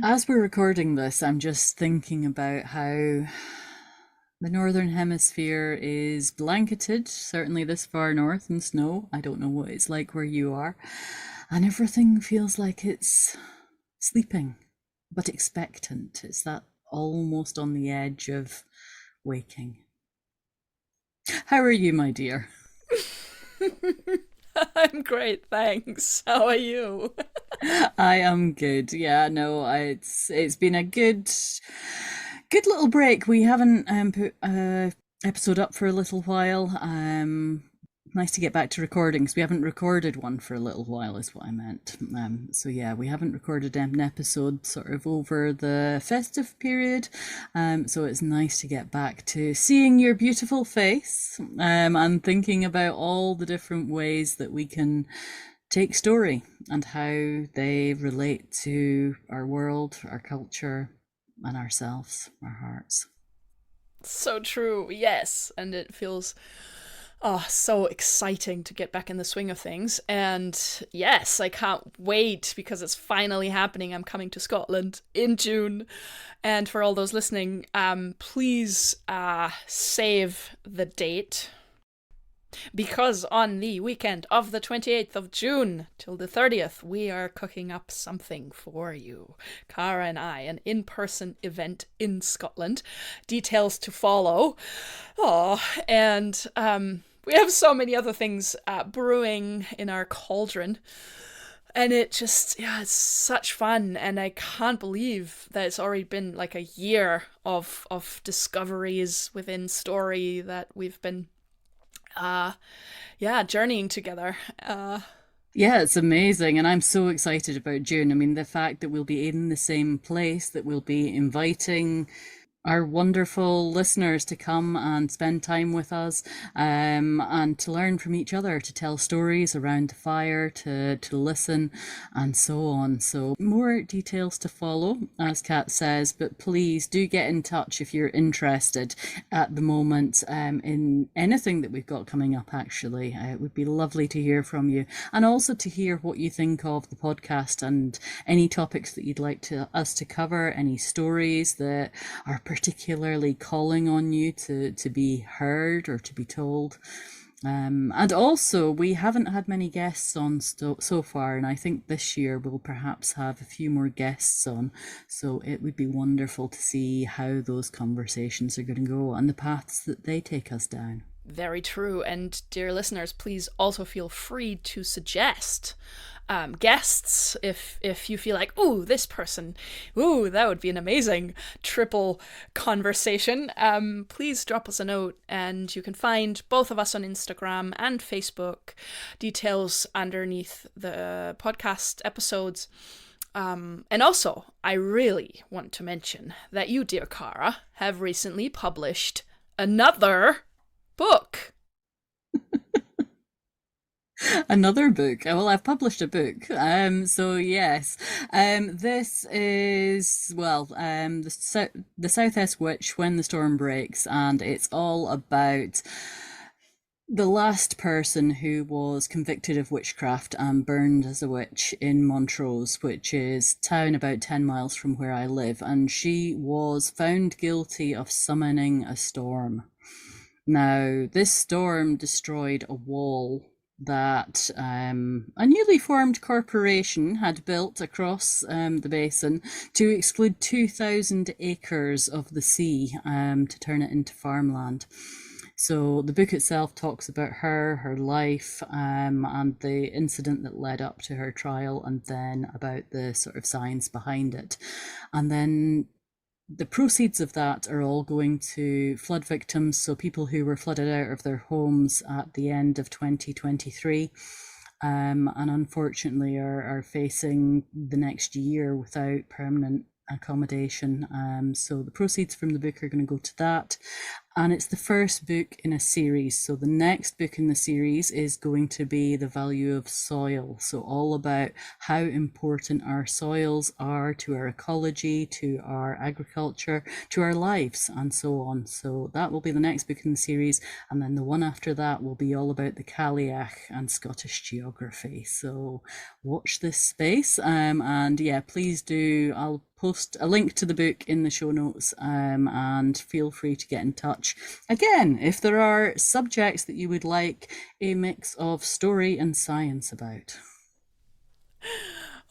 As we're recording this, I'm just thinking about how the Northern Hemisphere is blanketed, certainly this far north, in snow. I don't know what it's like where you are. And everything feels like it's sleeping, but expectant. It's that almost on the edge of waking. How are you, my dear? I'm great, thanks. How are you? I am good. Yeah, no, it's been a good little break. We haven't put a episode up for a little while. Nice to get back to recording because we haven't recorded one for a little while, is what I meant. So yeah, we haven't recorded an episode sort of over the festive period. So it's nice to get back to seeing your beautiful face, and thinking about all the different ways that we can take story and how they relate to our world, our culture, and ourselves, our hearts. So true, yes. And it feels so exciting to get back in the swing of things. And yes, I can't wait because it's finally happening. I'm coming to Scotland in June. And for all those listening, please save the date because on the weekend of the 28th of June till the 30th, we are cooking up something for you. Cara and I, an in-person event in Scotland. Details to follow. Oh, and we have so many other things brewing in our cauldron. And it just, yeah, it's such fun. And I can't believe that it's already been like a year of discoveries within story that we've been journeying together. Yeah, it's amazing. And I'm so excited about June. I mean, the fact that we'll be in the same place, that we'll be inviting our wonderful listeners to come and spend time with us, and to learn from each other, to tell stories around the fire, to listen, and so on. So more details to follow, as Kat says, but please do get in touch if you're interested at the moment, in anything that we've got coming up, actually. It would be lovely to hear from you, and also to hear what you think of the podcast and any topics that you'd like us to cover, any stories that are particularly calling on you to be heard or to be told. And also, we haven't had many guests on so far, and I think this year we'll perhaps have a few more guests on. So it would be wonderful to see how those conversations are going to go and the paths that they take us down. Very true. And dear listeners, please also feel free to suggest guests if you feel like, ooh, this person, ooh, that would be an amazing triple conversation. Please drop us a note, and you can find both of us on Instagram and Facebook. Details underneath the podcast episodes. And also, I really want to mention that you, dear Cara, have recently published another book. Another book. Well, I've published a book. So yes. This is, well, the Southwest Witch, When the Storm Breaks, and it's all about the last person who was convicted of witchcraft and burned as a witch in Montrose, which is a town about 10 miles from where I live, and she was found guilty of summoning a storm. Now, this storm destroyed a wall that a newly formed corporation had built across the basin to exclude 2,000 acres of the sea, to turn it into farmland. So the book itself talks about her life, and the incident that led up to her trial, and then about the sort of science behind it. And then the proceeds of that are all going to flood victims, so people who were flooded out of their homes at the end of 2023, and unfortunately are facing the next year without permanent accommodation. So the proceeds from the book are going to go to that. And it's the first book in a series. So the next book in the series is going to be The Value of Soil. So all about how important our soils are to our ecology, to our agriculture, to our lives, and so on. So that will be the next book in the series. And then the one after that will be all about the Cailleach and Scottish geography. So watch this space. And yeah, please do. I'll post a link to the book in the show notes, and feel free to get in touch. Again, if there are subjects that you would like a mix of story and science about.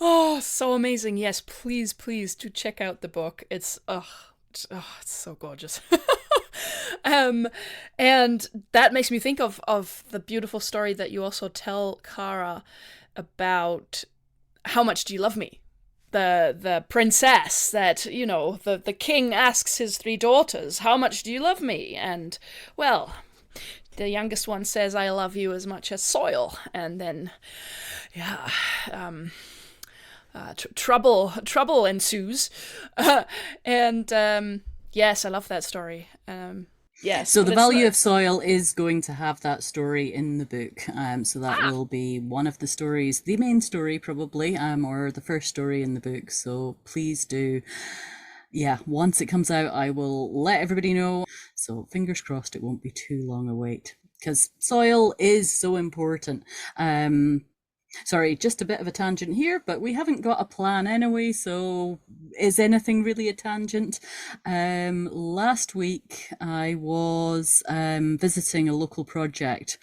Oh, so amazing. Yes, please, please do check out the book. It's so gorgeous. um, and that makes me think of the beautiful story that you also tell, Kara, about how much do you love me? The princess that, the king asks his three daughters, how much do you love me? And, well, the youngest one says, I love you as much as soil. And then, yeah, trouble ensues. And yes, I love that story. Yes, So but the value of soil is going to have that story in the book. So that will be one of the stories, the main story probably, or the first story in the book. So please do. Yeah, once it comes out, I will let everybody know. So fingers crossed it won't be too long a wait, because soil is so important. Sorry, just a bit of a tangent here, but we haven't got a plan anyway, so is anything really a tangent? Last week I was visiting a local project,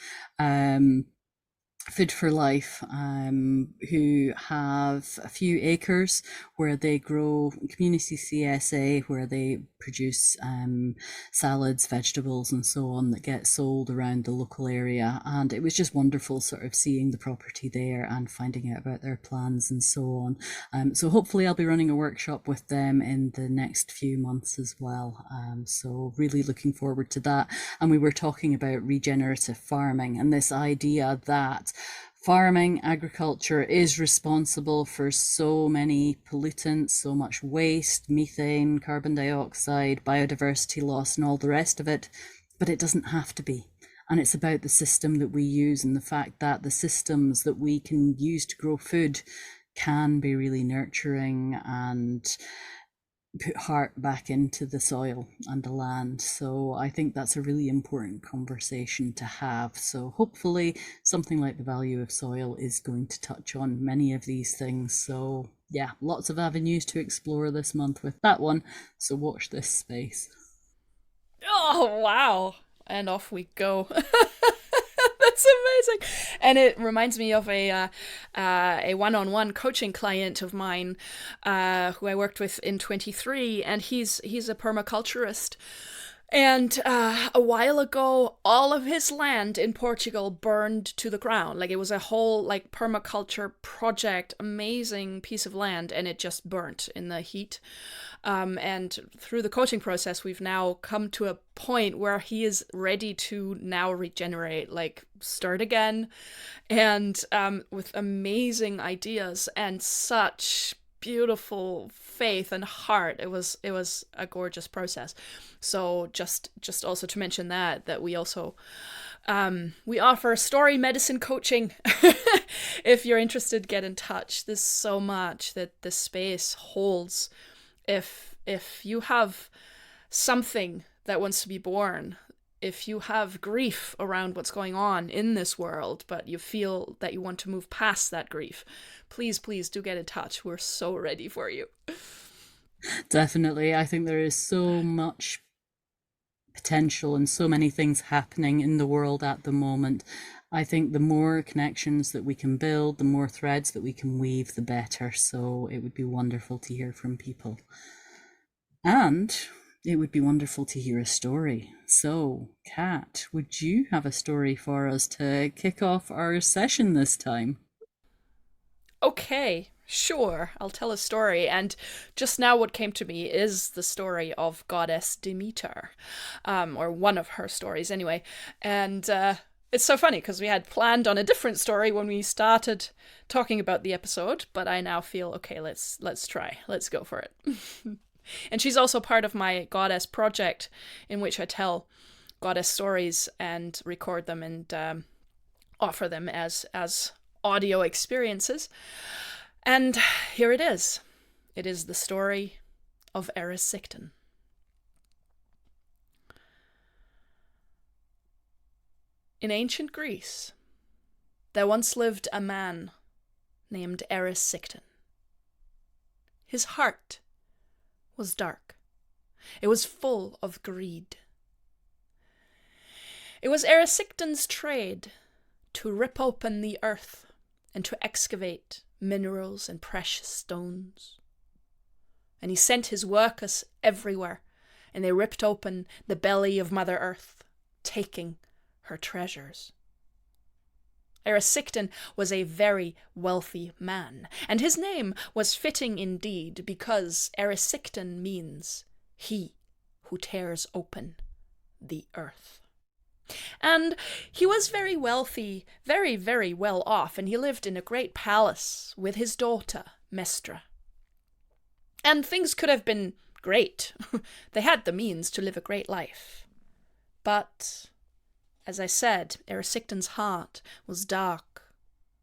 Food for Life, who have a few acres where they grow community CSA, where they produce salads, vegetables, and so on that get sold around the local area. And it was just wonderful sort of seeing the property there and finding out about their plans and so on. So hopefully I'll be running a workshop with them in the next few months as well. So really looking forward to that. And we were talking about regenerative farming and this idea that farming, agriculture is responsible for so many pollutants, so much waste, methane, carbon dioxide, biodiversity loss, and all the rest of it, but it doesn't have to be. And it's about the system that we use and the fact that the systems that we can use to grow food can be really nurturing and put heart back into the soil and the land. So I think that's a really important conversation to have. So hopefully something like the value of soil is going to touch on many of these things. So yeah, lots of avenues to explore this month with that one. So watch this space. Oh, wow. And off we go. That's amazing. And it reminds me of a one-on-one coaching client of mine who I worked with in 23, and he's a permaculturist. And a while ago, all of his land in Portugal burned to the ground. Like, it was a whole like permaculture project, amazing piece of land, and it just burnt in the heat. And through the coaching process, we've now come to a point where he is ready to now regenerate, like start again, and with amazing ideas and such beautiful faith and heart. It was a gorgeous process. So just also to mention that we also we offer story medicine coaching. If you're interested, get in touch. There's so much that this space holds. If you have something that wants to be born, if you have grief around what's going on in this world, but you feel that you want to move past that grief, please do get in touch. We're so ready for you. Definitely. I think there is so much potential and so many things happening in the world at the moment. I think the more connections that we can build, the more threads that we can weave, the better. So it would be wonderful to hear from people. And it would be wonderful to hear a story. So, Kat, would you have a story for us to kick off our session this time? Okay, sure, I'll tell a story. And just now, what came to me is the story of Goddess Demeter, or one of her stories, anyway. And it's so funny because we had planned on a different story when we started talking about the episode, but I now feel okay. Let's try. Let's go for it. And she's also part of my goddess project, in which I tell goddess stories and record them and offer them as audio experiences. And here it is. It is the story of Erysichthon. In ancient Greece, there once lived a man named Erysichthon. His heart was dark. It was full of greed. It was Erysichthon's trade to rip open the earth and to excavate minerals and precious stones. And he sent his workers everywhere, and they ripped open the belly of Mother Earth, taking her treasures. Erysichthon was a very wealthy man, and his name was fitting indeed, because Erysichthon means he who tears open the earth. And he was very wealthy, very, very well off, and he lived in a great palace with his daughter, Mestra. And things could have been great. They had the means to live a great life. But, as I said, Erysichthon's heart was dark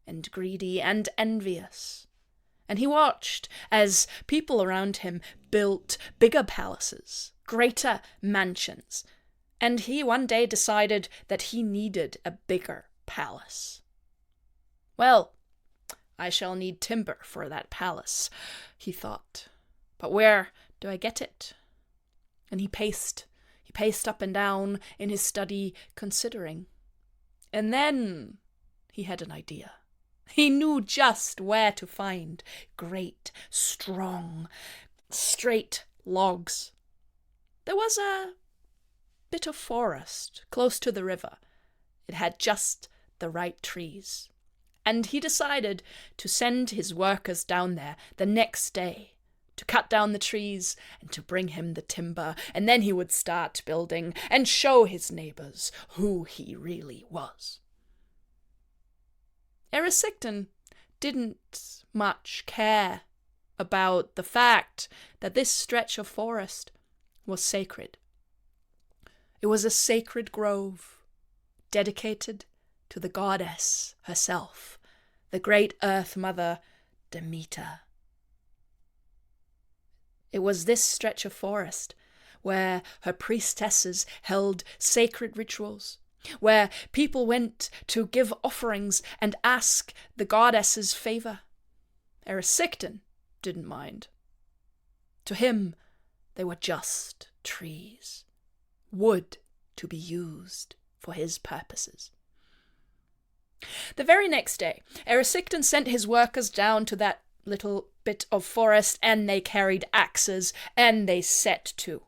and greedy and envious. And he watched as people around him built bigger palaces, greater mansions, and he one day decided that he needed a bigger palace. Well, I shall need timber for that palace, he thought. But where do I get it? And he paced up and down in his study, considering. And then he had an idea. He knew just where to find great, strong, straight logs. There was a bit of forest close to the river. It had just the right trees. And he decided to send his workers down there the next day to cut down the trees and to bring him the timber, and then he would start building and show his neighbors who he really was. Erysichthon didn't much care about the fact that this stretch of forest was sacred. It was a sacred grove dedicated to the goddess herself, the great Earth Mother Demeter. It was this stretch of forest where her priestesses held sacred rituals, where people went to give offerings and ask the goddess's favor. Erysichthon didn't mind. To him, they were just trees, wood to be used for his purposes. The very next day, Erysichthon sent his workers down to that little bit of forest, and they carried axes, and they set to.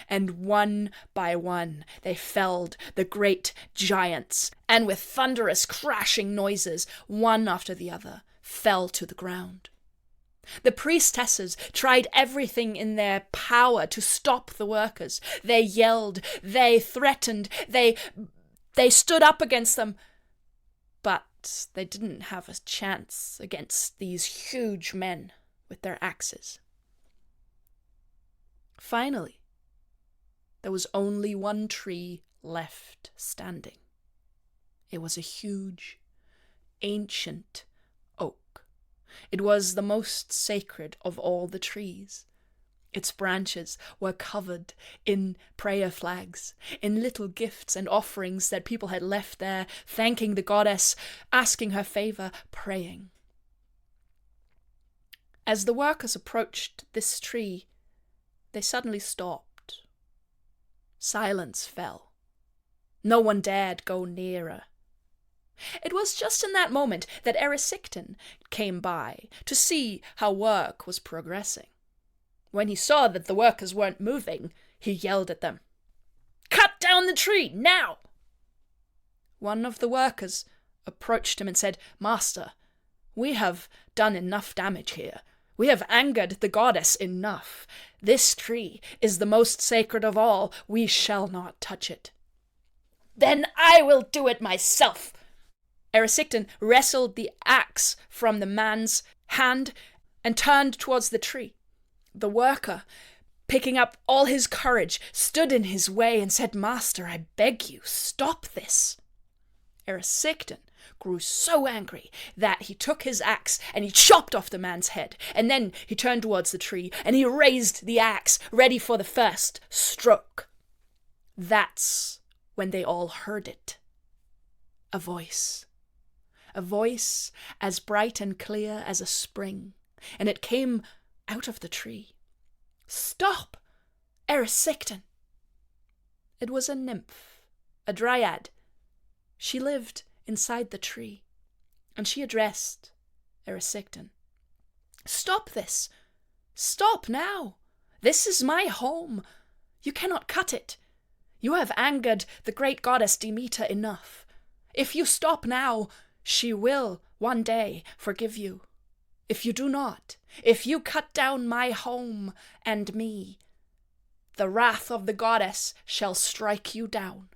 And one by one they felled the great giants, and with thunderous crashing noises, one after the other fell to the ground. The priestesses tried everything in their power to stop the workers. They yelled, they threatened, they stood up against them. But they didn't have a chance against these huge men with their axes. Finally, there was only one tree left standing. It was a huge, ancient oak. It was the most sacred of all the trees. Its branches were covered in prayer flags, in little gifts and offerings that people had left there, thanking the goddess, asking her favor, praying. As the workers approached this tree, they suddenly stopped. Silence fell. No one dared go nearer. It was just in that moment that Erysichthon came by to see how work was progressing. When he saw that the workers weren't moving, he yelled at them, "Cut down the tree, now!" One of the workers approached him and said, "Master, we have done enough damage here. We have angered the goddess enough. This tree is the most sacred of all. We shall not touch it." "Then I will do it myself." Erysichthon wrestled the axe from the man's hand and turned towards the tree. The worker picking up all his courage, stood in his way and said, "Master, I beg you, stop this." Erysichthon grew so angry that he took his axe and he chopped off the man's head. And then he turned towards the tree and he raised the axe, ready for the first stroke. That's when they all heard it. A voice. A voice as bright and clear as a spring. And it came out of the tree. "Stop, Erysichthon!" It was a nymph, a dryad. She lived inside the tree, and she addressed Erysichthon. "Stop this! Stop now! This is my home. You cannot cut it. You have angered the great goddess Demeter enough. If you stop now, she will one day forgive you. If you do not, if you cut down my home and me, the wrath of the goddess shall strike you down."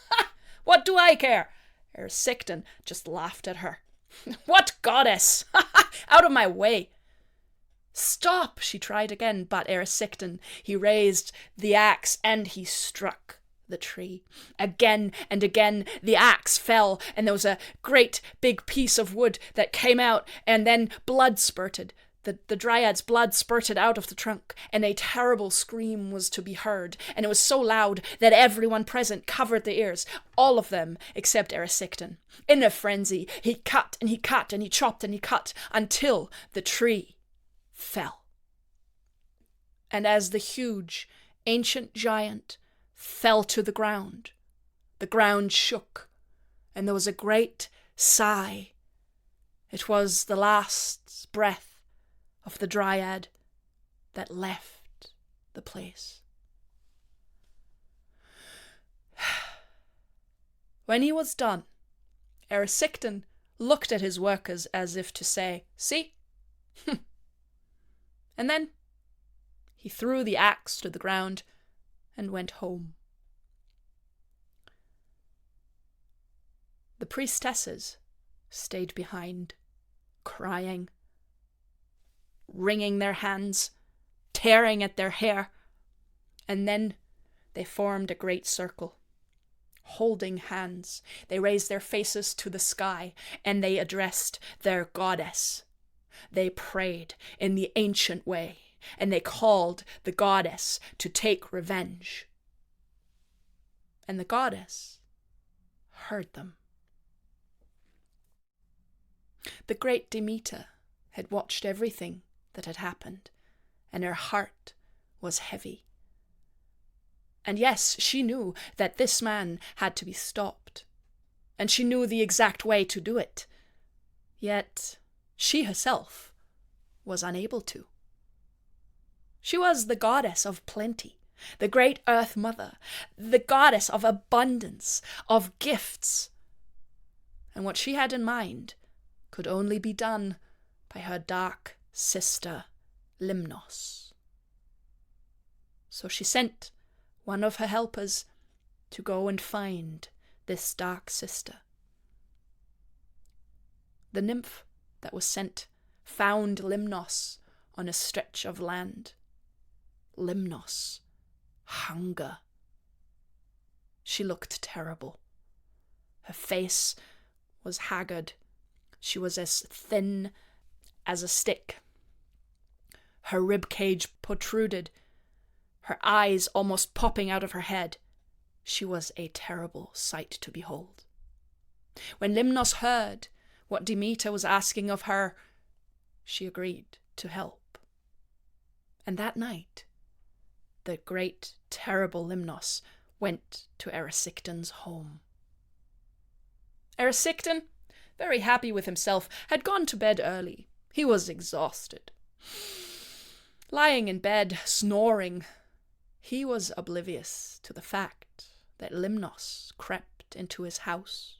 "Ha! What do I care?" Erysichthon just laughed at her. "What goddess? Out of my way." "Stop," she tried again, but Erysichthon, he raised the axe and he struck the tree. Again and again the axe fell, and there was a great big piece of wood that came out, and then blood spurted. The dryad's blood spurted out of the trunk, and a terrible scream was to be heard, and it was so loud that everyone present covered their ears, all of them except Erysichthon. In a frenzy, he cut and he cut and he chopped and he cut until the tree fell. And as the huge, ancient giant fell to the ground shook, and there was a great sigh. It was the last breath of the dryad that left the place. When he was done, Erysichthon looked at his workers as if to say, "See?" And then he threw the axe to the ground and went home. The priestesses stayed behind, crying, wringing their hands, tearing at their hair, and then they formed a great circle. Holding hands, they raised their faces to the sky, and they addressed their goddess. They prayed in the ancient way, and they called the goddess to take revenge. And the goddess heard them. The great Demeter had watched everything that had happened, and her heart was heavy. And yes, she knew that this man had to be stopped, and she knew the exact way to do it. Yet she herself was unable to. She was the goddess of plenty, the great Earth Mother, the goddess of abundance, of gifts. And what she had in mind could only be done by her dark sister, Limnos. So she sent one of her helpers to go and find this dark sister. The nymph that was sent found Limnos on a stretch of land. Limnos, hunger. She looked terrible. Her face was haggard. She was as thin as a stick. Her rib cage protruded, her eyes almost popping out of her head. She was a terrible sight to behold. When Limnos heard what Demeter was asking of her, she agreed to help. And that night, the great, terrible Limnos went to Erysichthon's home. Erysichthon, very happy with himself, had gone to bed early. He was exhausted. Lying in bed, snoring, he was oblivious to the fact that Limnos crept into his house,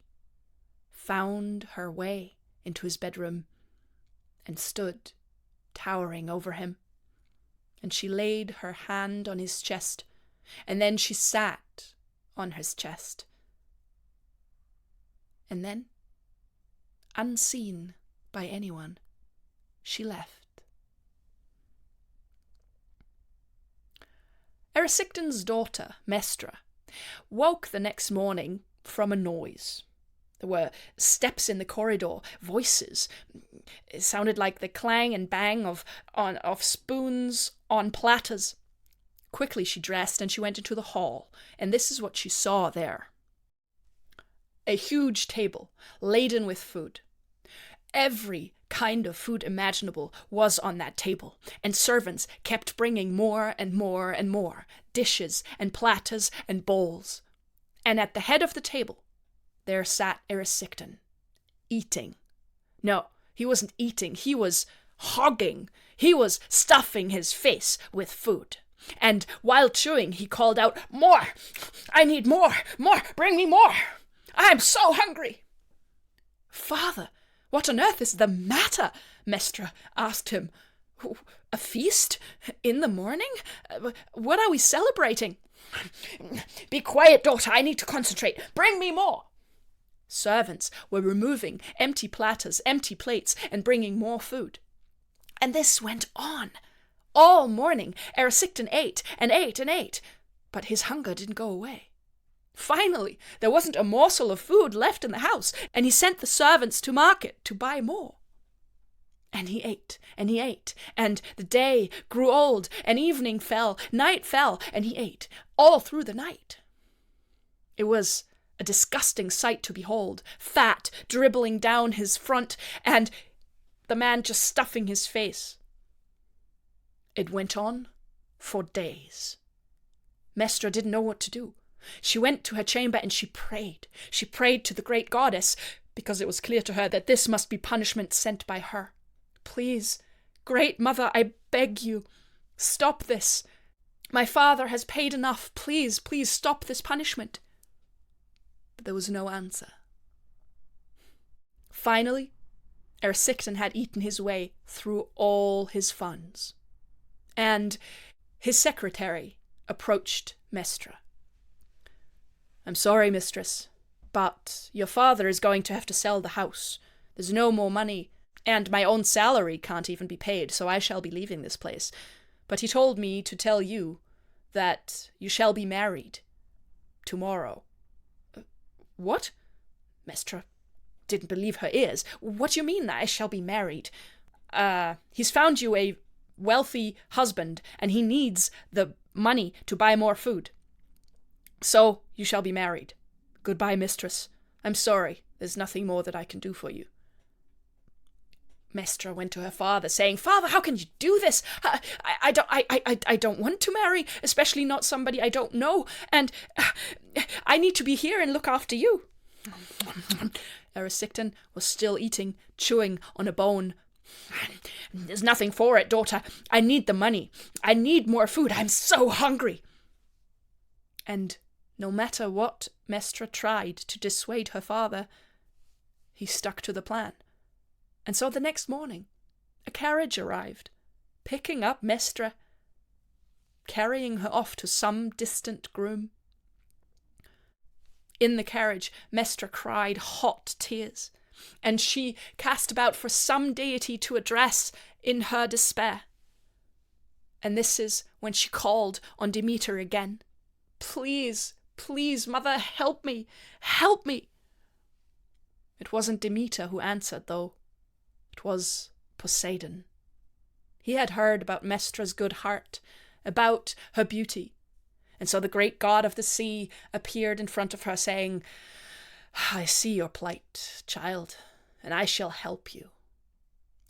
found her way into his bedroom, and stood towering over him. And she laid her hand on his chest, and then she sat on his chest. And then, unseen by anyone, she left. Erysichthon's daughter, Mestra, woke the next morning from a noise. There were steps in the corridor, voices. It sounded like the clang and bang of spoons on platters. Quickly she dressed and she went into the hall, and this is what she saw there. A huge table laden with food. Every kind of food imaginable was on that table, and servants kept bringing more and more and more, dishes and platters and bowls. And at the head of the table, there sat Erysichthon, eating. No, he wasn't eating, he was hogging. He was stuffing his face with food. And while chewing, he called out, "More! I need more! More! Bring me more! I'm so hungry!" "Father, what on earth is the matter?" Mestra asked him. "A feast? In the morning? What are we celebrating?" "Be quiet, daughter. I need to concentrate. Bring me more." Servants were removing empty platters, empty plates, and bringing more food. And this went on. All morning, Erysichthon ate and ate and ate, but his hunger didn't go away. Finally, there wasn't a morsel of food left in the house, and he sent the servants to market to buy more. And he ate, and he ate, and the day grew old, and evening fell, night fell, and he ate all through the night. It was a disgusting sight to behold, fat dribbling down his front, and the man just stuffing his face. It went on for days. Mestra didn't know what to do. She went to her chamber and she prayed. She prayed to the great goddess, because it was clear to her that this must be punishment sent by her. "Please, great mother, I beg you, stop this. My father has paid enough. Please, please stop this punishment." But there was no answer. Finally, Erysichthon had eaten his way through all his funds, and his secretary approached Mestra. "I'm sorry, mistress, but your father is going to have to sell the house. There's no more money, and my own salary can't even be paid, so I shall be leaving this place. But he told me to tell you that you shall be married tomorrow." "What?" Mestra didn't believe her ears. "What do you mean that I shall be married?" He's found you a wealthy husband, and he needs the money to buy more food. So you shall be married. Goodbye, mistress. I'm sorry. There's nothing more that I can do for you." Mestra went to her father, saying, "Father, how can you do this? I don't want to marry, especially not somebody I don't know, and I need to be here and look after you." Erysichthon was still eating, chewing on a bone. "There's nothing for it, daughter. I need the money. I need more food. I'm so hungry." And no matter what Mestra tried to dissuade her father, he stuck to the plan. And so the next morning, a carriage arrived, picking up Mestra, carrying her off to some distant groom. In the carriage, Mestra cried hot tears, and she cast about for some deity to address in her despair. And this is when she called on Demeter again. "Please, please, mother, help me, help me." It wasn't Demeter who answered, though. It was Poseidon. He had heard about Mestra's good heart, about her beauty, and so the great god of the sea appeared in front of her, saying, "I see your plight, child, and I shall help you.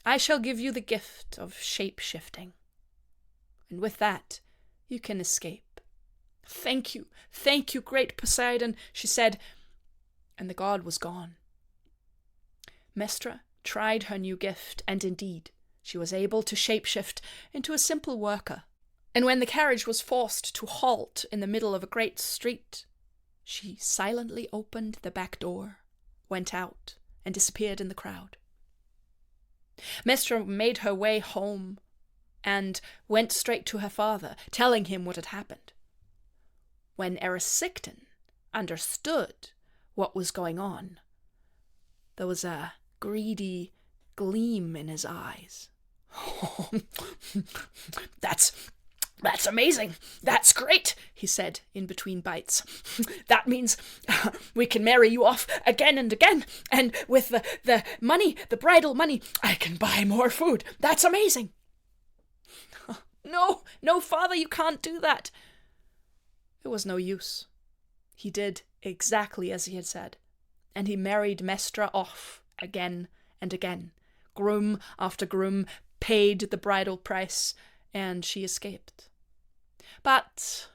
I shall give you the gift of shape-shifting, and with that you can escape." Thank you, great Poseidon," she said, and the god was gone. Mestra tried her new gift, and indeed, she was able to shapeshift into a simple worker. And when the carriage was forced to halt in the middle of a great street, she silently opened the back door, went out, and disappeared in the crowd. Mestra made her way home and went straight to her father, telling him what had happened. When Erysichthon understood what was going on, there was a greedy gleam in his eyes. That's amazing. That's great, he said in between bites. That means we can marry you off again and again. And with the money, the bridal money, I can buy more food. That's amazing. No, no, father, you can't do that. It was no use. He did exactly as he had said, and he married Mestra off again and again. Groom after groom paid the bridal price, and she escaped. But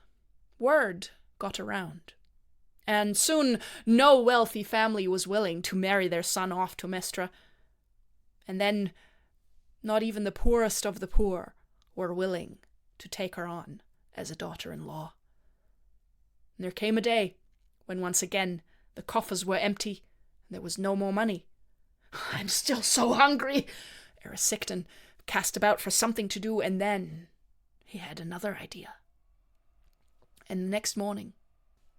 word got around, and soon no wealthy family was willing to marry their son off to Mestra. And then not even the poorest of the poor were willing to take her on as a daughter-in-law. And there came a day when once again the coffers were empty and there was no more money. I'm still so hungry. Erysichthon cast about for something to do, and then he had another idea. And the next morning,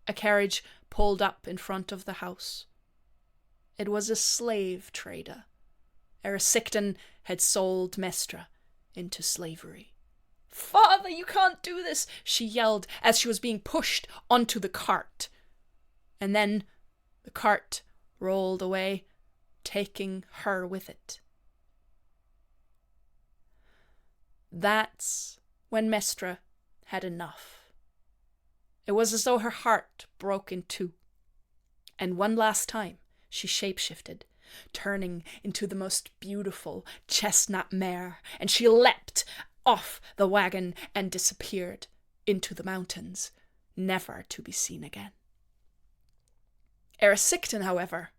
a carriage pulled up in front of the house. It was a slave trader. Erysichthon had sold Mestra into slavery. Father, you can't do this, she yelled as she was being pushed onto the cart. And then the cart rolled away, taking her with it. That's when Mestra had enough. It was as though her heart broke in two. And one last time she shapeshifted, turning into the most beautiful chestnut mare, and she leapt off the wagon and disappeared into the mountains, never to be seen again. Erysichthon, however,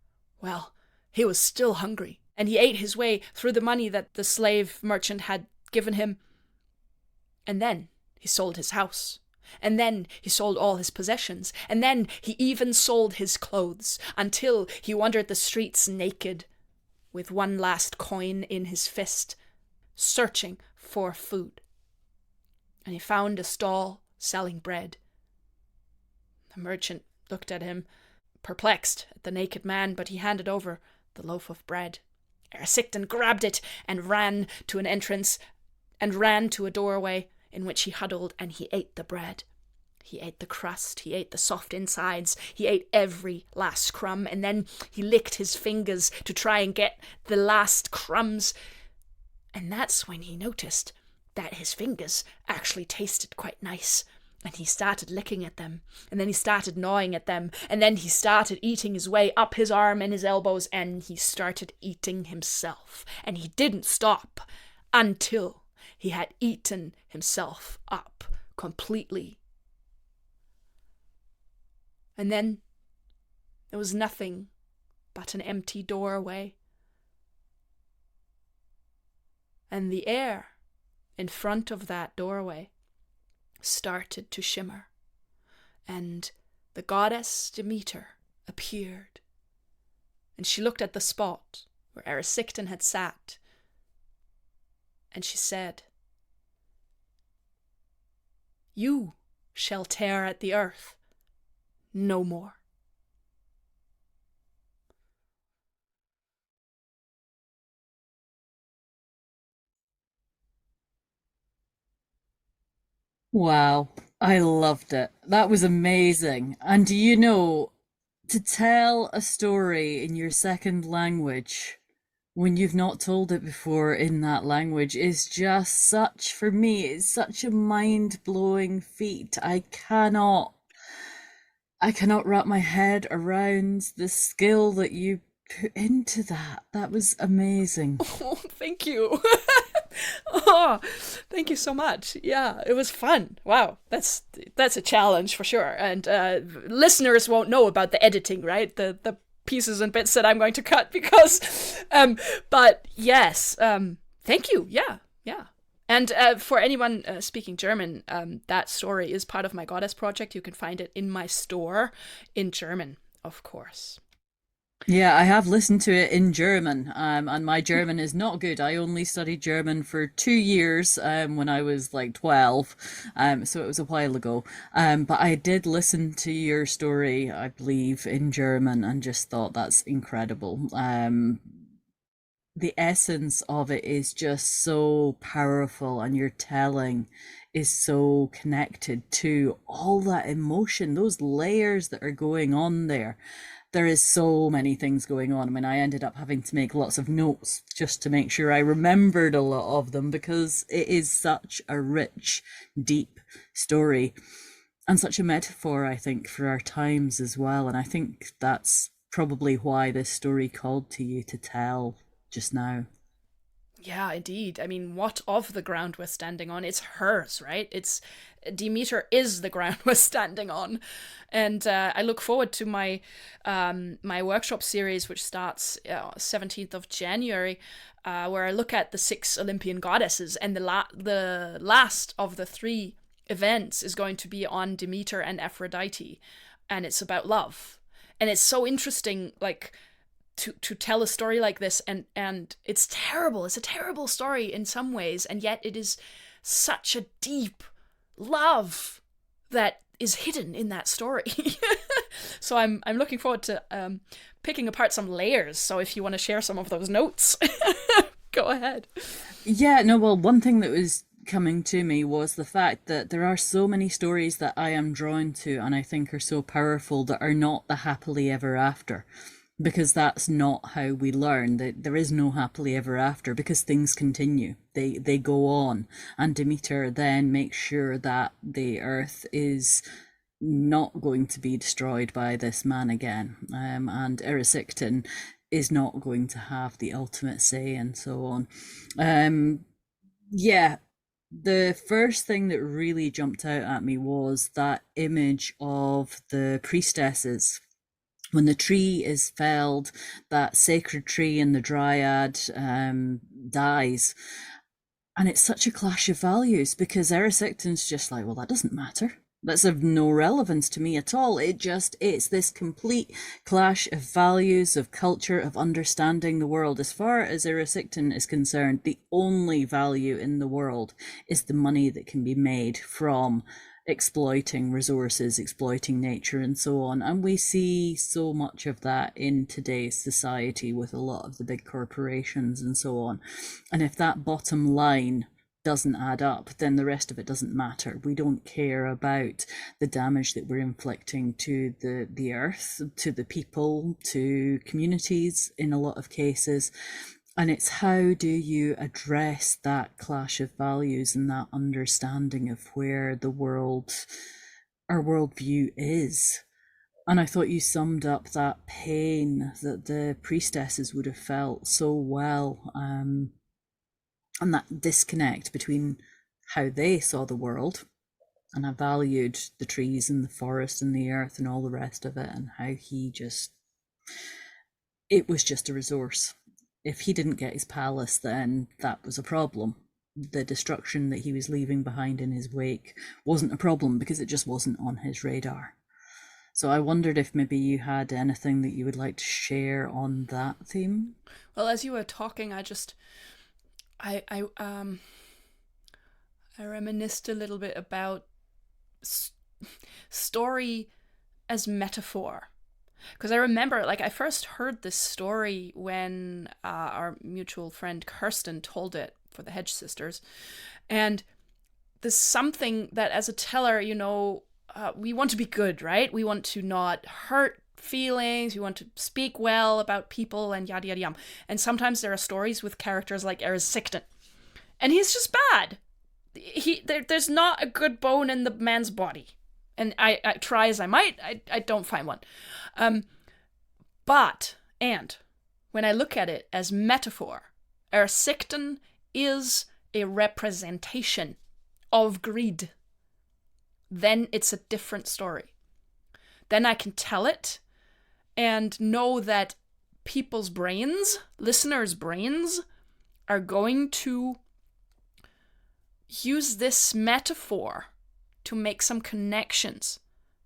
well, he was still hungry, and he ate his way through the money that the slave merchant had given him. And then he sold his house. And then he sold all his possessions. And then he even sold his clothes, until he wandered the streets naked, with one last coin in his fist, searching for food. And he found a stall selling bread. The merchant looked at him, perplexed at the naked man, but he handed over the loaf of bread. Erysichthon grabbed it and ran to an entrance, and ran to a doorway, in which he huddled, and he ate the bread. He ate the crust, he ate the soft insides, he ate every last crumb, and then he licked his fingers to try and get the last crumbs. And that's when he noticed that his fingers actually tasted quite nice. And he started licking at them, and then he started gnawing at them, and then he started eating his way up his arm and his elbows, and he started eating himself. And he didn't stop until he had eaten himself up completely. And then there was nothing but an empty doorway. And the air in front of that doorway started to shimmer, and the goddess Demeter appeared. And she looked at the spot where Erysichthon had sat, and she said, "You shall tear at the earth no more." Wow, I loved it. That was amazing. And do you know, to tell a story in your second language when you've not told it before in that language is just such, for me, it's such a mind-blowing feat. I cannot wrap my head around the skill that you put into that. That was amazing. Oh, thank you. Oh, thank you so much. Yeah, it was fun. Wow, that's a challenge for sure. And listeners won't know about the editing, right? The pieces and bits that I'm going to cut because, but yes, thank you. Yeah, yeah. And for anyone speaking German, that story is part of my Goddess project. You can find it in my store in German, of course. Yeah, I have listened to it in German, and my German is not good. I only studied German for 2 years, when I was like 12, so it was a while ago. But I did listen to your story, I believe, in German, and just thought that's incredible. the essence of it is just so powerful, and your telling is so connected to all that emotion, those layers that are going on there. There is so many things going on. I mean, I ended up having to make lots of notes just to make sure I remembered a lot of them, because it is such a rich, deep story, and such a metaphor, I think, for our times as well. And I think that's probably why this story called to you to tell just now. Yeah, indeed. I mean, what of the ground we're standing on? It's hers, right? It's Demeter is the ground we're standing on, and I look forward to my workshop series, which starts 17th of January, where I look at the 6 Olympian goddesses, and the last of the 3 events is going to be on Demeter and Aphrodite, and it's about love, and it's so interesting, like to tell a story like this, and it's terrible. It's a terrible story in some ways, and yet it is such a deep love that is hidden in that story. So I'm looking forward to picking apart some layers. So if you want to share some of those notes, go ahead. Yeah, no, well, one thing that was coming to me was the fact that there are so many stories that I am drawn to and I think are so powerful that are not the happily ever after. Because that's not how we learn. That there is no happily ever after, because things continue. They go on. And Demeter then makes sure that the earth is not going to be destroyed by this man again. And Erysichthon is not going to have the ultimate say, and so on. Yeah, the first thing that really jumped out at me was that image of the priestesses when the tree is felled, that sacred tree in the dryad dies. And it's such a clash of values, because Erysichthon's just like, well, that doesn't matter. That's of no relevance to me at all. It's this complete clash of values, of culture, of understanding the world. As far as Erysichthon is concerned, the only value in the world is the money that can be made from exploiting resources, exploiting nature, and so on. And we see so much of that in today's society with a lot of the big corporations and so on. And if that bottom line doesn't add up, then the rest of it doesn't matter. We don't care about the damage that we're inflicting to the earth, to the people, to communities in a lot of cases. And it's how do you address that clash of values and that understanding of where the world, our worldview is. And I thought you summed up that pain that the priestesses would have felt so well, and that disconnect between how they saw the world and how valued the trees and the forest and the earth and all the rest of it, and how it was just a resource. If he didn't get his palace, then that was a problem. The destruction that he was leaving behind in his wake wasn't a problem, because it just wasn't on his radar. So I wondered if maybe you had anything that you would like to share on that theme. Well, as you were talking, I reminisced a little bit about story as metaphor. Because I remember, like, I first heard this story when our mutual friend Kirsten told it for the Hedge Sisters. And there's something that, as a teller, we want to be good, right? We want to not hurt feelings. We want to speak well about people and yada, yada, yada. And sometimes there are stories with characters like Erysichthon. And he's just bad. There's not a good bone in the man's body. And I try as I might, I don't find one. But when I look at it as metaphor, Erysichthon is a representation of greed. Then it's a different story. Then I can tell it and know that people's brains, listeners' brains, are going to use this metaphor to make some connections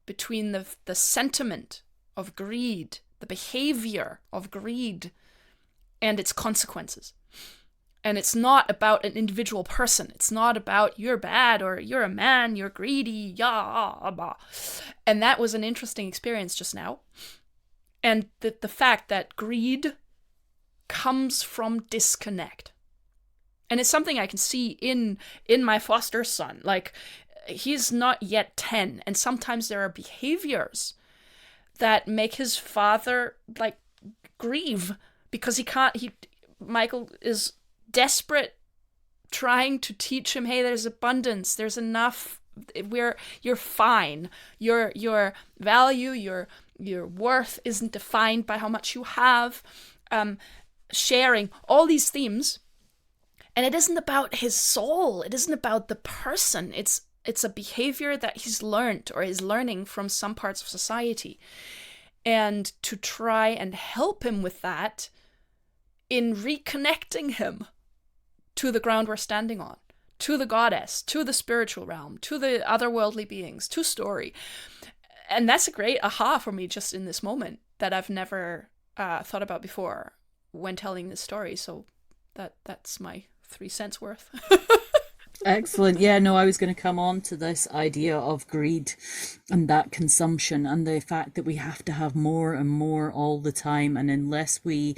between the sentiment of greed, the behavior of greed, and its consequences. And it's not about an individual person. It's not about you're bad or you're a man, you're greedy, yah, blah. And that was an interesting experience just now. And the fact that greed comes from disconnect. And it's something I can see in my foster son. Like, he's not yet 10, and sometimes there are behaviors that make his father, like, grieve because he can't. Michael is desperate, trying to teach him, hey, there's abundance, there's enough, you're fine, your value, your worth isn't defined by how much you have. Sharing all these themes. And it isn't about his soul. It isn't about the person. It's a behavior that he's learned or is learning from some parts of society. And to try and help him with that in reconnecting him to the ground we're standing on, to the goddess, to the spiritual realm, to the otherworldly beings, to story. And that's a great aha for me just in this moment that I've never thought about before when telling this story. So that's my 3 cents worth. Excellent. Yeah, no, I was going to come on to this idea of greed and that consumption and the fact that we have to have more and more all the time. And unless we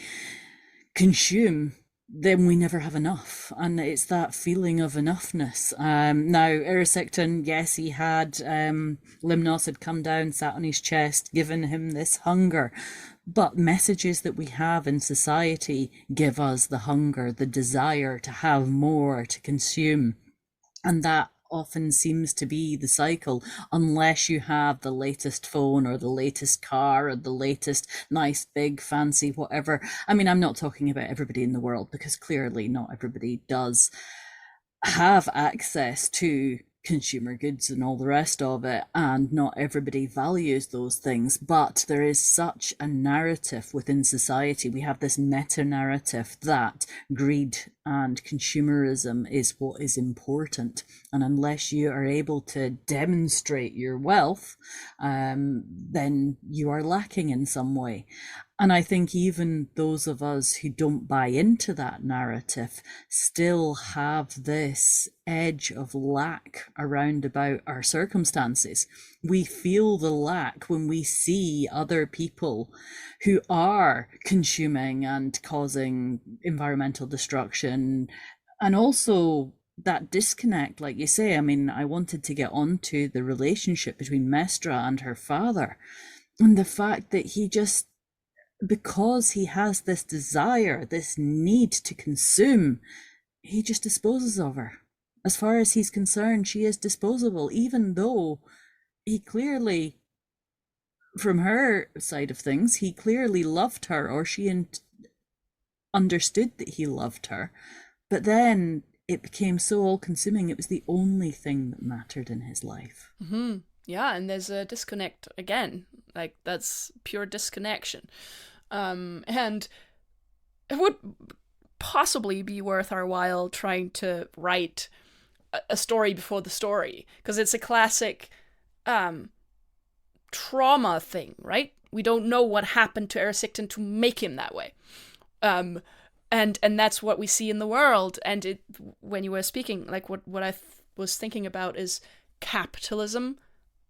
consume, then we never have enough. And it's that feeling of enoughness. Now, Erysichthon, yes, he had, Limnos had come down, sat on his chest, given him this hunger. But messages that we have in society give us the hunger, the desire to have more, to consume. And that often seems to be the cycle, unless you have the latest phone or the latest car or the latest nice, big, fancy, whatever. I mean, I'm not talking about everybody in the world, because clearly not everybody does have access to consumer goods and all the rest of it, and not everybody values those things. But there is such a narrative within society. We have this meta narrative that greed and consumerism is what is important, and unless you are able to demonstrate your wealth, then you are lacking in some way. And I think even those of us who don't buy into that narrative still have this edge of lack around about our circumstances. We feel the lack when we see other people who are consuming and causing environmental destruction, and also that disconnect, like you say. I mean, I wanted to get onto the relationship between Mestra and her father, and the fact that he just, because he has this desire, this need to consume, he just disposes of her. As far as he's concerned, she is disposable, even though he clearly, from her side of things, he clearly loved her, or she understood that he loved her. But then it became so all-consuming, it was the only thing that mattered in his life. Mm-hmm. Yeah, and there's a disconnect again. Like, that's pure disconnection. And it would possibly be worth our while trying to write a story before the story, because it's a classic trauma thing, right? We don't know what happened to Erysichthon to make him that way. And that's what we see in the world. And when you were speaking, like what I was thinking about is capitalism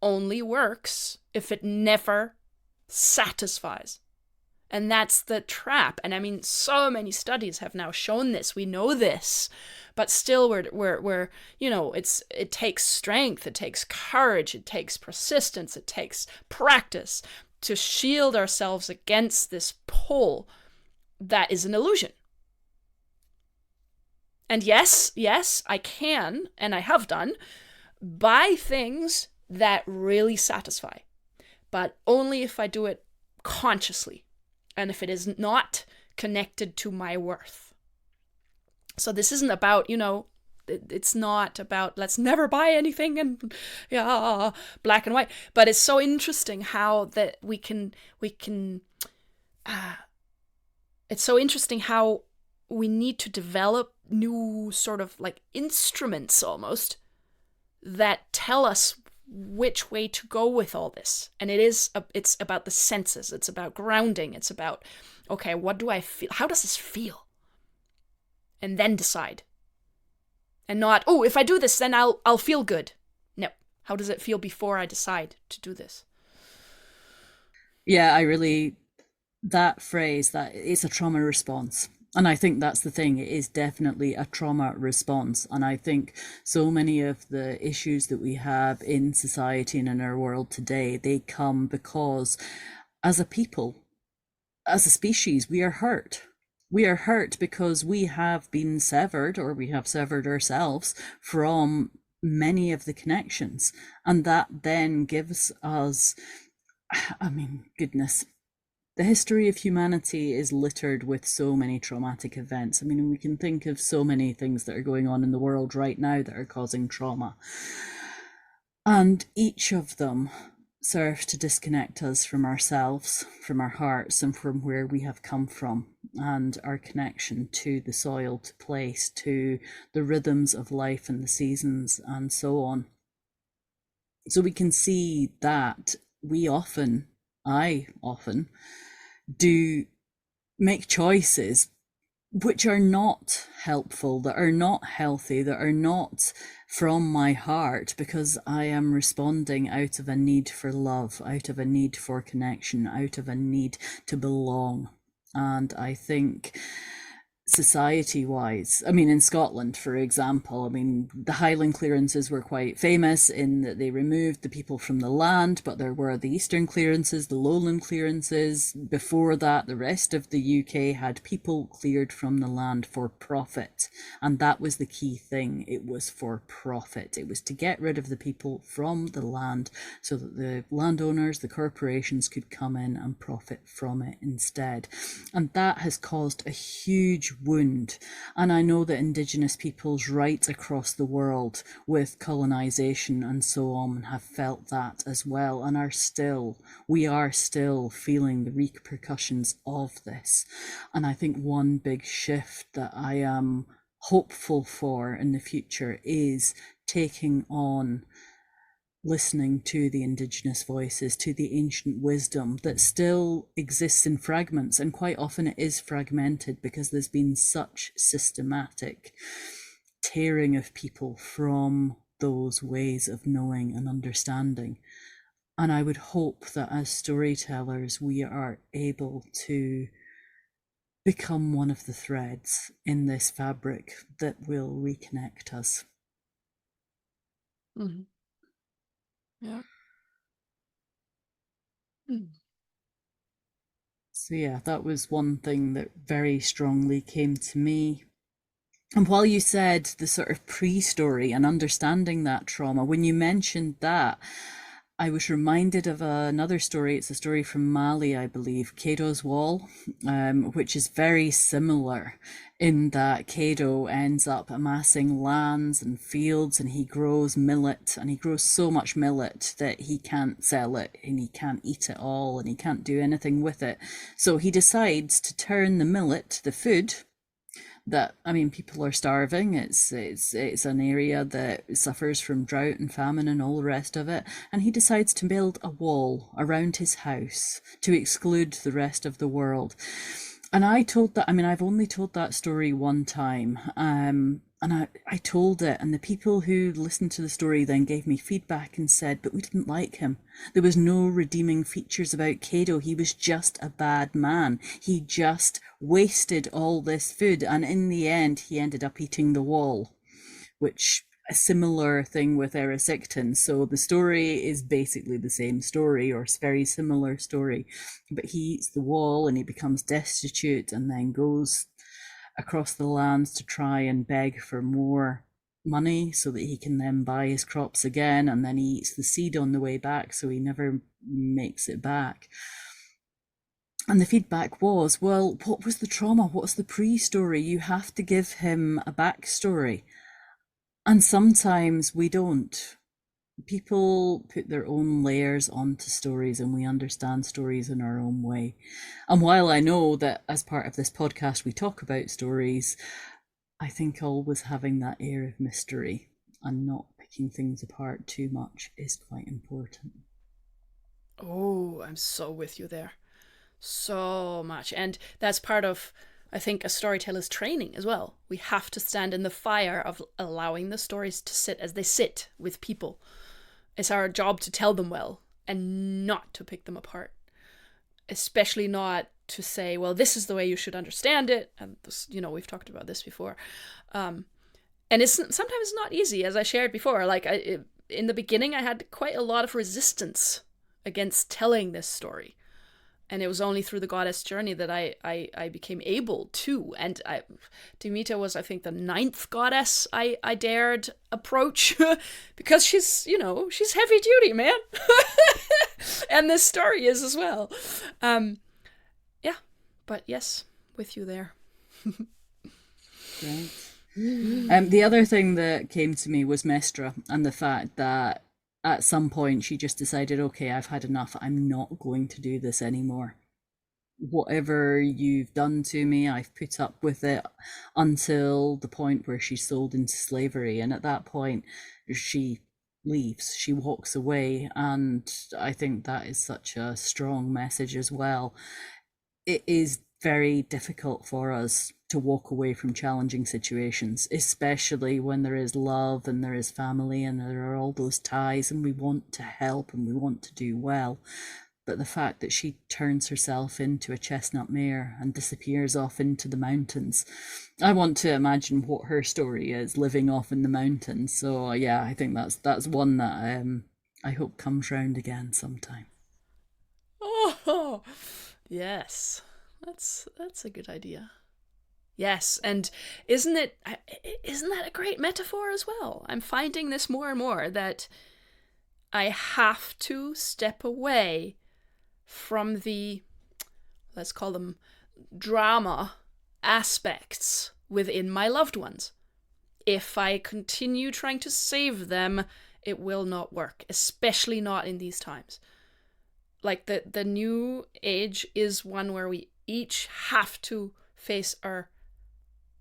only works if it never satisfies. And that's the trap. And I mean, so many studies have now shown this. We know this, but still we're you know, it takes strength, it takes courage, it takes persistence, it takes practice to shield ourselves against this pull that is an illusion. And yes, I can, and I have done, buy things that really satisfy, but only if I do it consciously. And if it is not connected to my worth. So this isn't about, you know, it's not about let's never buy anything and black and white. But it's so interesting how that we can it's so interesting how we need to develop new sort of like instruments almost that tell us which way to go with all this. And it's about the senses, it's about grounding, it's about, okay, what do I feel, how does this feel, and then decide. And not, oh, if I do this then I'll feel good. No, how does it feel before I decide to do this? Yeah, I really that phrase, that it's a trauma response. And I think that's the thing. It is definitely a trauma response. And I think so many of the issues that we have in society and in our world today, they come because as a people, as a species, we are hurt. We are hurt because we have been severed, or we have severed ourselves from many of the connections. And that then gives us, I mean, goodness, the history of humanity is littered with so many traumatic events. I mean, we can think of so many things that are going on in the world right now that are causing trauma. And each of them serves to disconnect us from ourselves, from our hearts, and from where we have come from, and our connection to the soil, to place, to the rhythms of life and the seasons, and so on. So we can see that I often, do make choices which are not helpful, that are not healthy, that are not from my heart, because I am responding out of a need for love, out of a need for connection, out of a need to belong. And I think society wise, I mean, in Scotland, for example, I mean, the Highland clearances were quite famous in that they removed the people from the land, but there were the Eastern clearances, the Lowland clearances. Before that, the rest of the UK had people cleared from the land for profit. And that was the key thing. It was for profit. It was to get rid of the people from the land so that the landowners, the corporations could come in and profit from it instead. And that has caused a huge wound. And I know that Indigenous peoples right across the world with colonisation and so on have felt that as well, and we are still feeling the repercussions of this. And I think one big shift that I am hopeful for in the future is taking on listening to the Indigenous voices, to the ancient wisdom that still exists in fragments. And quite often it is fragmented because there's been such systematic tearing of people from those ways of knowing and understanding. And I would hope that as storytellers, we are able to become one of the threads in this fabric that will reconnect us. Mm-hmm. Yeah. Mm. So yeah, that was one thing that very strongly came to me. And while you said the sort of pre-story and understanding that trauma, when you mentioned that, I was reminded of another story. It's a story from Mali, I believe, Cado's Wall, which is very similar in that Cado ends up amassing lands and fields, and he grows millet, and he grows so much millet that he can't sell it and he can't eat it all and he can't do anything with it. So he decides to turn the millet, the food, that, I mean, people are starving. It's an area that suffers from drought and famine and all the rest of it. And he decides to build a wall around his house to exclude the rest of the world. And I've only told that story one time. And I told it, and the people who listened to the story then gave me feedback and said, but we didn't like him. There was no redeeming features about Cado. He was just a bad man. He just wasted all this food. And in the end, he ended up eating the wall, which a similar thing with Erysichthon. So the story is basically the same story, or very similar story, but he eats the wall and he becomes destitute and then goes across the lands to try and beg for more money so that he can then buy his crops again, and then he eats the seed on the way back, so he never makes it back. And the feedback was, well, what was the trauma? What's the pre-story? You have to give him a backstory. And sometimes we don't. People put their own layers onto stories, and we understand stories in our own way. And while I know that as part of this podcast we talk about stories, I think always having that air of mystery and not picking things apart too much is quite important. Oh, I'm so with you there. So much. And that's part of, I think, a storyteller's training as well. We have to stand in the fire of allowing the stories to sit as they sit with people. It's our job to tell them well and not to pick them apart. Especially not to say, well, this is the way you should understand it. And this, we've talked about this before. And it's sometimes not easy, as I shared before. Like in the beginning, I had quite a lot of resistance against telling this story. And it was only through the goddess journey that I became able to. And Demeter was, I think, the 9th goddess I dared approach because she's heavy duty, man. And this story is as well. Yeah, but yes, with you there. Right. The other thing that came to me was Mestra and the fact that at some point she just decided, okay, I've had enough. I'm not going to do this anymore. Whatever you've done to me, I've put up with it until the point where she's sold into slavery. And at that point, she leaves, she walks away. And I think that is such a strong message as well. It is very difficult for us to walk away from challenging situations, especially when there is love and there is family and there are all those ties and we want to help and we want to do well. But the fact that she turns herself into a chestnut mare and disappears off into the mountains, I want to imagine what her story is, living off in the mountains. So yeah, I think that's one that I hope comes round again sometime. Oh, yes, that's a good idea. Yes, and isn't that a great metaphor as well? I'm finding this more and more, that I have to step away from the, let's call them, drama aspects within my loved ones. If I continue trying to save them, it will not work, especially not in these times. Like the new age is one where we each have to face our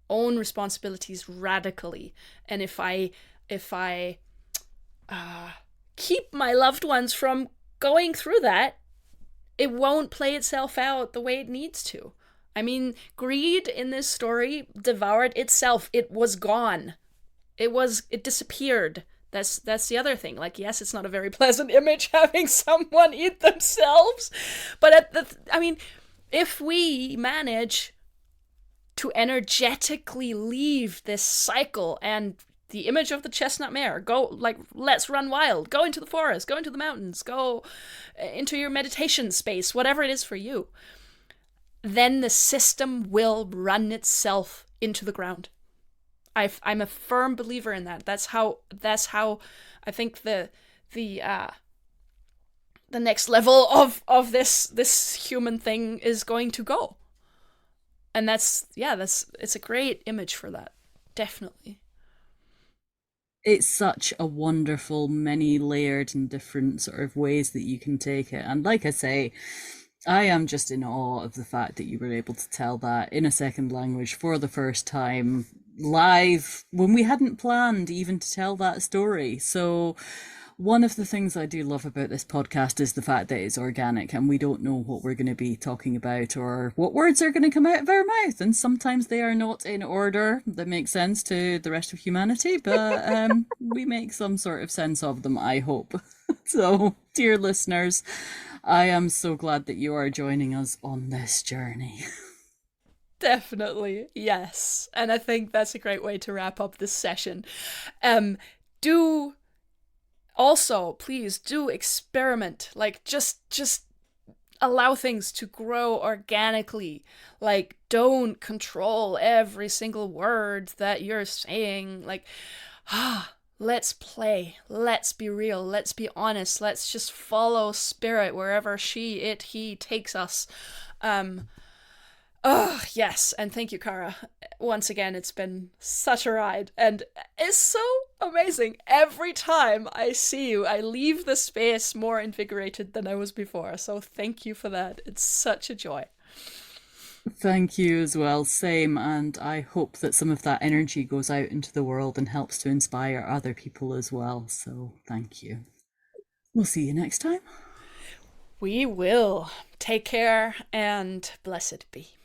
own responsibilities radically. And if I keep my loved ones from going through that, it won't play itself out the way it needs to. I mean, greed in this story devoured itself. It was gone. It disappeared. That's the other thing. Like, yes, it's not a very pleasant image having someone eat themselves, but if we manage to energetically leave this cycle, and the image of the chestnut mare, go, like, let's run wild, go into the forest, go into the mountains, go into your meditation space, whatever it is for you, then the system will run itself into the ground. I'm a firm believer in that. That's how I think the next level of this human thing is going to go. And it's a great image for that. Definitely. It's such a wonderful, many layered and different sort of ways that you can take it. And like I say, I am just in awe of the fact that you were able to tell that in a second language for the first time live when we hadn't planned even to tell that story. So one of the things I do love about this podcast is the fact that it's organic and we don't know what we're going to be talking about or what words are going to come out of our mouth. And sometimes they are not in order that makes sense to the rest of humanity, but we make some sort of sense of them, I hope. So, dear listeners, I am so glad that you are joining us on this journey. Definitely, yes. And I think that's a great way to wrap up this session. Do also, please do experiment. Like, just allow things to grow organically. Like, don't control every single word that you're saying. Like, let's play. Let's be real. Let's be honest. Let's just follow spirit wherever he takes us. Oh, yes, and thank you, Kara. Once again, it's been such a ride, and it's so amazing. Every time I see you, I leave the space more invigorated than I was before, so thank you for that. It's such a joy. Thank you as well, same, and I hope that some of that energy goes out into the world and helps to inspire other people as well, so thank you. We'll see you next time. We will. Take care, and blessed be.